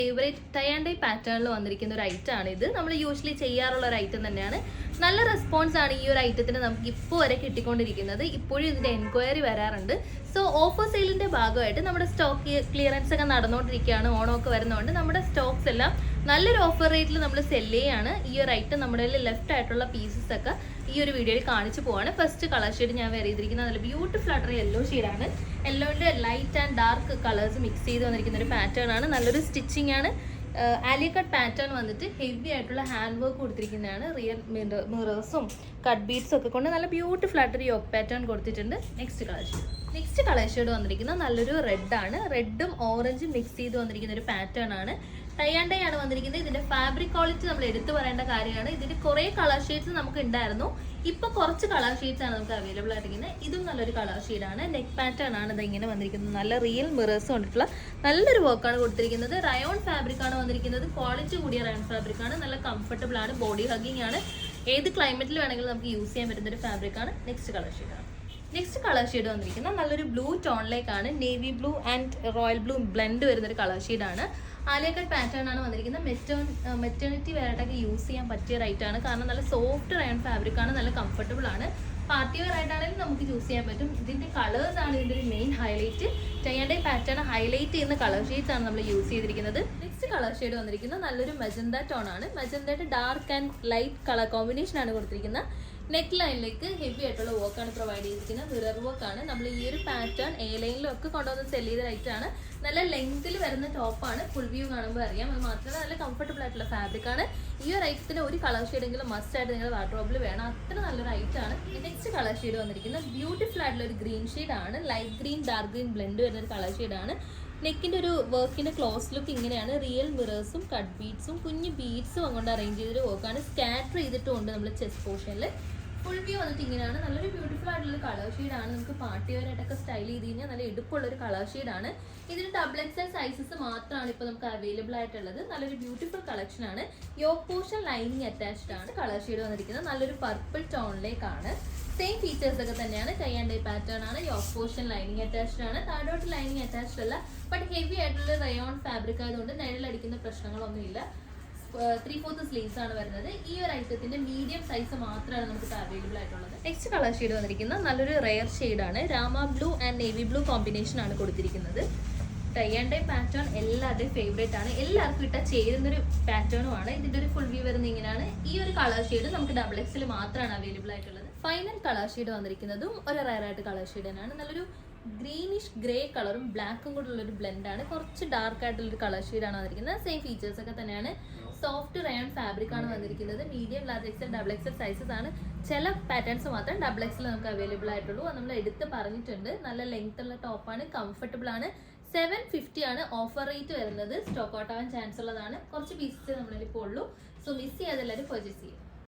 Favourite tie and dye പാറ്റേണിൽ വന്നിരിക്കുന്ന ഒരു ഐറ്റം ആണ് ഇത്. നമ്മൾ യൂഷ്വലി ചെയ്യാറുള്ള ഒരു ഐറ്റം തന്നെയാണ്. നല്ല റെസ്പോൺസ് ആണ് ഈ ഒരു ഐറ്റത്തിന് നമുക്ക് ഇപ്പോൾ വരെ കിട്ടിക്കൊണ്ടിരിക്കുന്നത്. ഇപ്പോഴും ഇതിൻ്റെ എൻക്വയറി വരാറുണ്ട്. സോ ഓഫർ സെയിലിൻ്റെ ഭാഗമായിട്ട് നമ്മുടെ സ്റ്റോക്ക് ക്ലിയറൻസ് ഒക്കെ നടന്നുകൊണ്ടിരിക്കുകയാണ്. ഓണമൊക്കെ വരുന്നതുകൊണ്ട് നമ്മുടെ സ്റ്റോക്സ് എല്ലാം നല്ലൊരു ഓഫർ റേറ്റിൽ നമ്മൾ സെല് ചെയ്യാണ്. ഈ ഒരു ഐറ്റം നമ്മുടെ ലെഫ്റ്റ് ആയിട്ടുള്ള പീസസ് ഒക്കെ ഈ ഒരു വീഡിയോയിൽ കാണിച്ചു പോവാണ്. ഫസ്റ്റ് കളർ ഷെയ്ഡ് ഞാൻ വെയർ ചെയ്തിരിക്കുന്നത് നല്ല ബ്യൂട്ടിഫുൾ ആയിട്ടുള്ള യെല്ലോ ഷെയ്ഡാണ്. യെല്ലോൻ്റെ light and dark colours mix ചെയ്ത് വന്നിരിക്കുന്ന ഒരു പാറ്റേൺ ആണ്. നല്ലൊരു സ്റ്റിച്ചിങ് ആണ്. ആലിയ കട്ട് പാറ്റേൺ വന്നിട്ട് ഹെവി ആയിട്ടുള്ള ഹാൻഡ് വർക്ക് കൊടുത്തിരിക്കുന്നതാണ്. റിയൽ മിറേഴ്സും കട്ട് ബീഡ്സും ഒക്കെ കൊണ്ട് നല്ല ബ്യൂട്ടിഫുൾ ആയിട്ടൊരു യോക്ക് പാറ്റേൺ കൊടുത്തിട്ടുണ്ട്. നെക്സ്റ്റ് കളർ ഷെയ്ഡ് വന്നിരിക്കുന്നത് നല്ലൊരു റെഡാണ്. റെഡും ഓറഞ്ചും മിക്സ് ചെയ്ത് വന്നിരിക്കുന്ന ഒരു പാറ്റേൺ ആണ്. ടൈ ആൻഡ് ഡൈ ആണ് വന്നിരിക്കുന്നത്. ഇതിന്റെ ഫാബ്രിക് ക്വാളിറ്റി നമ്മൾ എടുത്തു പറയേണ്ട കാര്യമാണ്. ഇതിന്റെ കുറേ കളർ ഷെയ്ഡ്സ് നമുക്ക് ഉണ്ടായിരുന്നു. ഇപ്പൊ കുറച്ച് കളർ ഷെയ്ഡ്സ് ആണ് നമുക്ക് അവൈലബിൾ ആയിരിക്കുന്നത്. ഇതും നല്ലൊരു കളർ ഷെയ്ഡാണ്. നെക്ക് പാറ്റേൺ ആണ് ഇത് ഇങ്ങനെ വന്നിരിക്കുന്നത്. നല്ല റിയൽ മിറേഴ്സ് കൊണ്ടിട്ടുള്ള നല്ലൊരു വർക്കാണ് കൊടുത്തിരിക്കുന്നത്. റയോൺ ഫാബ്രിക് ആണ് വന്നിരിക്കുന്നത്. ക്വാളിറ്റി കൂടിയ റയോൺ ഫാബ്രിക് ആണ്. നല്ല കംഫർട്ടബിൾ ആണ്. ബോഡി ഹഗ്ഗിങ് ആണ്. ഏത് ക്ലൈമറ്റിൽ വേണമെങ്കിലും നമുക്ക് യൂസ് ചെയ്യാൻ പറ്റുന്ന ഒരു ഫാബ്രിക് ആണ്. നെക്സ്റ്റ് കളർ ഷെയ്ഡ് വന്നിരിക്കുന്നത് നല്ലൊരു ബ്ലൂ ടോണിലേക്കാണ്. Navy blue and royal blue blend വരുന്നൊരു കളർ ഷെയ്ഡാണ്. ആലിയ കട്ട് പാറ്റേൺ ആണ് വന്നിരിക്കുന്നത്. മെറ്റേണിറ്റി വെയറായിട്ടൊക്കെ യൂസ് ചെയ്യാൻ പറ്റിയ റൈറ്റാണ്. കാരണം നല്ല സോഫ്റ്റ് റയോൺ ഫാബ്രിക് ആണ്. നല്ല കംഫർട്ടബിൾ ആണ്. പാർട്ടി വെയർ ആയിട്ടാണെങ്കിലും നമുക്ക് യൂസ് ചെയ്യാൻ പറ്റും. ഇതിന്റെ കളേഴ്സ് ആണ് ഇതിന്റെ ഒരു main highlight. Tie and dye pattern highlight ചെയ്യുന്ന കളർ ഷെയ്ഡ്സ് ആണ് നമ്മൾ യൂസ് ചെയ്തിരിക്കുന്നത്. നെക്സ്റ്റ് കളർ ഷെയ്ഡ് വന്നിരിക്കുന്നത് നല്ലൊരു മെജന്ത ടോൺ ആണ്. മെജന്തയുടെ dark and light colour combination ആണ് കൊടുത്തിരിക്കുന്നത്. നെക്ക് ലൈനിലേക്ക് ഹെവി ആയിട്ടുള്ള വർക്കാണ് പ്രൊവൈഡ് ചെയ്തിരിക്കുന്നത്. മിറർ വർക്കാണ്. നമ്മൾ ഈ ഒരു പാറ്റേൺ എ ലൈനിലൊക്കെ കൊണ്ടുവന്ന് സെല് ചെയ്ത റൈറ്റാണ്. നല്ല ലെങ്ത്തിൽ വരുന്ന ടോപ്പാണ്. ഫുൾ വ്യൂ കാണുമ്പോൾ അറിയാം. അത് മാത്രമല്ല നല്ല കംഫർട്ടബിൾ ആയിട്ടുള്ള ഫാബ്രിക് ആണ്. ഈ ഒരു ഐറ്റത്തിന് ഒരു കളർ ഷെയ്ഡെങ്കിലും മസ്റ്റ് ആയിട്ട് നിങ്ങളുടെ വാർഡ്രോബിൽ വേണം. അത്ര നല്ലൊരു ഐറ്റാണ്. നെക്സ്റ്റ് കളർ ഷെയ്ഡ് വന്നിരിക്കുന്നത് ബ്യൂട്ടിഫുൾ ആയിട്ടുള്ള ഒരു ഗ്രീൻ ഷെയ്ഡാണ്. Light green dark green blend വരുന്ന ഒരു കളർ ഷെയ്ഡാണ്. നെക്കിൻ്റെ ഒരു വർക്കിൻ്റെ ക്ലോസ് ലുക്ക് ഇങ്ങനെയാണ്. റിയൽ മിറേഴ്സും കട്ട് ബീഡ്സും കുഞ്ഞ് ബീഡ്സും അങ്ങോട്ട് അറേഞ്ച് ചെയ്തൊരു വർക്കാണ്. സ്കാറ്റർ ചെയ്തിട്ടുണ്ട് നമ്മൾ ചെസ്റ്റ് പോർഷനിൽ. ഫുൾ വ്യൂ വന്നിട്ട് ഇങ്ങനെയാണ്. നല്ലൊരു ബ്യൂട്ടിഫുൾ ആയിട്ടുള്ള കളർ ഷെയ്ഡാണ്. നമുക്ക് പാർട്ടി വെയർ ആയിട്ടൊക്കെ സ്റ്റൈൽ ചെയ്ത് കഴിഞ്ഞാൽ നല്ല എടുപ്പുള്ളൊരു കളർ ഷെയ്ഡാണ്. ഇതിന് XXL സൈസസ് മാത്രമാണ് ഇപ്പോൾ നമുക്ക് അവൈലബിൾ ആയിട്ടുള്ളത്. നല്ലൊരു ബ്യൂട്ടിഫുൾ കളക്ഷൻ ആണ്. യോക്ക് പോർഷൻ ലൈനിങ് അറ്റാച്ച്ഡ് ആണ്. കളർ ഷെയ്ഡ് വന്നിരിക്കുന്നത് നല്ലൊരു പർപ്പിൾ ടോണിലേക്കാണ്. സെയിം ഫീച്ചേഴ്സ് ഒക്കെ തന്നെയാണ്. ടൈ ആൻഡ് ഡൈ പാറ്റേൺ ആണ്. യോക്ക് പോർഷൻ ലൈനിങ് അറ്റാച്ച്ഡ് ആണ്. താഴോട്ട് ലൈനിങ് അറ്റാച്ച്ഡ് അല്ല. ബട്ട് ഹെവി ആയിട്ടുള്ള റയോൺ ഫാബ്രിക് ആയതുകൊണ്ട് നിഴലടിക്കുന്ന പ്രശ്നങ്ങളൊന്നുമില്ല. 3/4 സ്ലീവ്സ് ആണ് വരുന്നത്. ഈ ഒരു ഐറ്റത്തിന്റെ മീഡിയം സൈസ് മാത്രമാണ് നമുക്ക് അവൈലബിൾ ആയിട്ടുള്ളത്. നെക്സ്റ്റ് കളർ ഷെയ്ഡ് വന്നിരിക്കുന്നത് നല്ലൊരു റെയർ ഷെയ്ഡാണ്. Rama blue and navy blue combination ആണ് കൊടുത്തിരിക്കുന്നത്. ടൈ ആൻഡ് ഡൈ പാറ്റേൺ എല്ലാവരുടെയും ഫേവറേറ്റ് ആണ്. എല്ലാവർക്കും ഇട്ടാൽ ചേരുന്നൊരു പാറ്റേണും ആണ്. ഇതിന്റെ ഒരു ഫുൾ വ്യൂ വരുന്ന ഇങ്ങനെയാണ്. ഈ ഒരു കളർ ഷെയ്ഡ് നമുക്ക് XXL മാത്രമാണ് അവൈലബിൾ ആയിട്ടുള്ളത്. ഫൈനൽ കളർ ഷെയ്ഡ് വന്നിരിക്കുന്നതും ഒരു റയർ ആയിട്ട് കളർ ഷെയ്ഡ് തന്നെയാണ്. നല്ലൊരു ഗ്രീനിഷ് ഗ്രേ കളറും ബ്ലാക്കും കൂടെ ഉള്ളൊരു ബ്ലെൻഡാണ്. കുറച്ച് ഡാർക്ക് ആയിട്ടുള്ളൊരു കളർ ഷെയ്ഡാണ് വന്നിരിക്കുന്നത്. സെയിം ഫീച്ചേഴ്സ് ഒക്കെ തന്നെയാണ്. സോഫ്റ്റ് റയോൺ ഫാബ്രിക് ആണ് വന്നിരിക്കുന്നത്. Medium, large XL, XXL sizes ആണ്. ചില പാറ്റേൺസ് മാത്രം XXL നമുക്ക് അവൈലബിൾ ആയിട്ടുള്ളൂ. അത് നമ്മൾ എടുത്ത് പറഞ്ഞിട്ടുണ്ട്. നല്ല ലെങ്ത് ഉള്ള ടോപ്പാണ്. കംഫർട്ടബിൾ ആണ്. 750 ആണ് ഓഫർ റേറ്റ് വരുന്നത്. സ്റ്റോക്ക് ഔട്ട് ആവാൻ ചാൻസ് ഉള്ളതാണ്. കുറച്ച് പീസസ് നമ്മളിപ്പോൾ ഉള്ളൂ. സോ മിസ് ചെയ്യാതെ എല്ലാവരും പർച്ചേസ് ചെയ്യും.